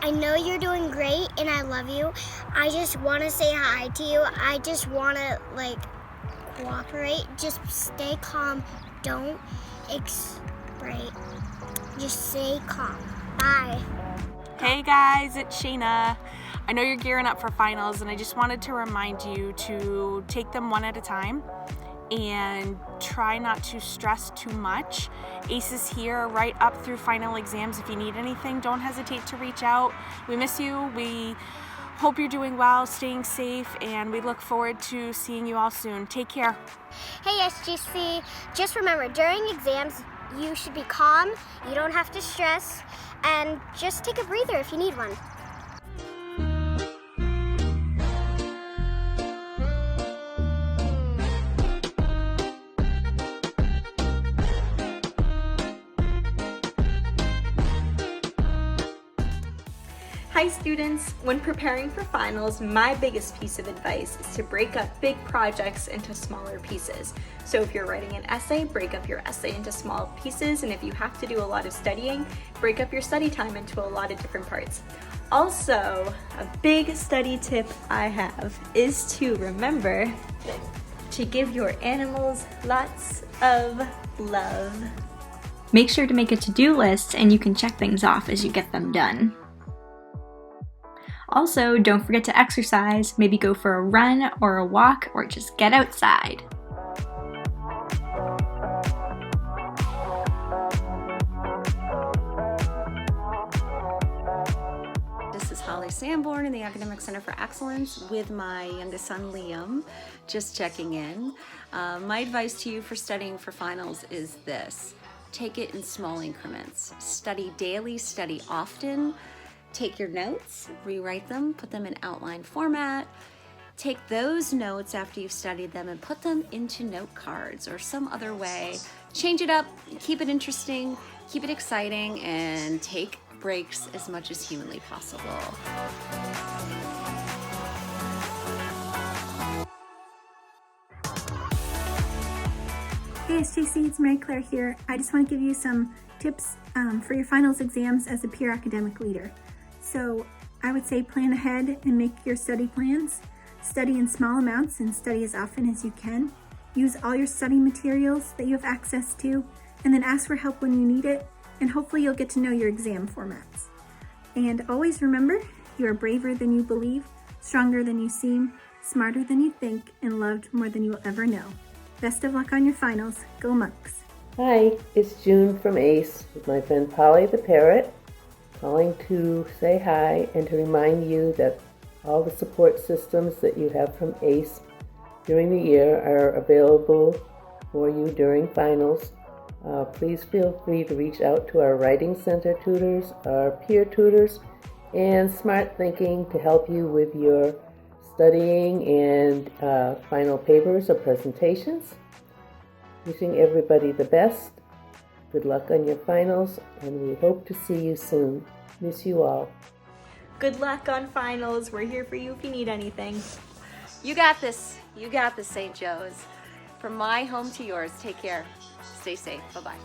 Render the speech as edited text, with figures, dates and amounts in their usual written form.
I know you're doing great and I love you. I just want to say hi to you. I just want to cooperate. Just stay calm. Don't just stay calm. Bye. Hey guys, it's Shayna. I know you're gearing up for finals, and I just wanted to remind you to take them one at a time and try not to stress too much. ACE is here right up through final exams. If you need anything, don't hesitate to reach out. We miss you. We hope you're doing well, staying safe, and we look forward to seeing you all soon. Take care. Hey SGC, just remember, during exams, you should be calm. You don't have to stress, and just take a breather if you need one. Hi students! When preparing for finals, my biggest piece of advice is to break up big projects into smaller pieces. So if you're writing an essay, break up your essay into small pieces, and if you have to do a lot of studying, break up your study time into a lot of different parts. Also, a big study tip I have is to remember to give your animals lots of love. Make sure to make a to-do list and you can check things off as you get them done. Also, don't forget to exercise, maybe go for a run or a walk or just get outside. This is Holly Sanborn in the Academic Center for Excellence with my youngest son Liam, just checking in. My advice to you for studying for finals is this: take it in small increments. Study daily, study often. Take your notes, rewrite them, put them in outline format. Take those notes after you've studied them and put them into note cards or some other way. Change it up, keep it interesting, keep it exciting, and take breaks as much as humanly possible. Hey SJC, it's Mary Claire here. I just want to give you some tips for your finals exams as a peer academic leader. So I would say plan ahead and make your study plans. Study in small amounts and study as often as you can. Use all your study materials that you have access to, and then ask for help when you need it, and hopefully you'll get to know your exam formats. And always remember, you are braver than you believe, stronger than you seem, smarter than you think, and loved more than you will ever know. Best of luck on your finals. Go Monks! Hi, it's June from ACE with my friend Polly the Parrot, calling to say hi and to remind you that all the support systems that you have from ACE during the year are available for you during finals. Please feel free to reach out to our Writing Center tutors, our peer tutors, and Smart Thinking to help you with your studying and final papers or presentations. Wishing everybody the best. Good luck on your finals, and we hope to see you soon. Miss you all. Good luck on finals. We're here for you if you need anything. You got this. You got this, St. Joe's. From my home to yours, take care. Stay safe. Bye-bye.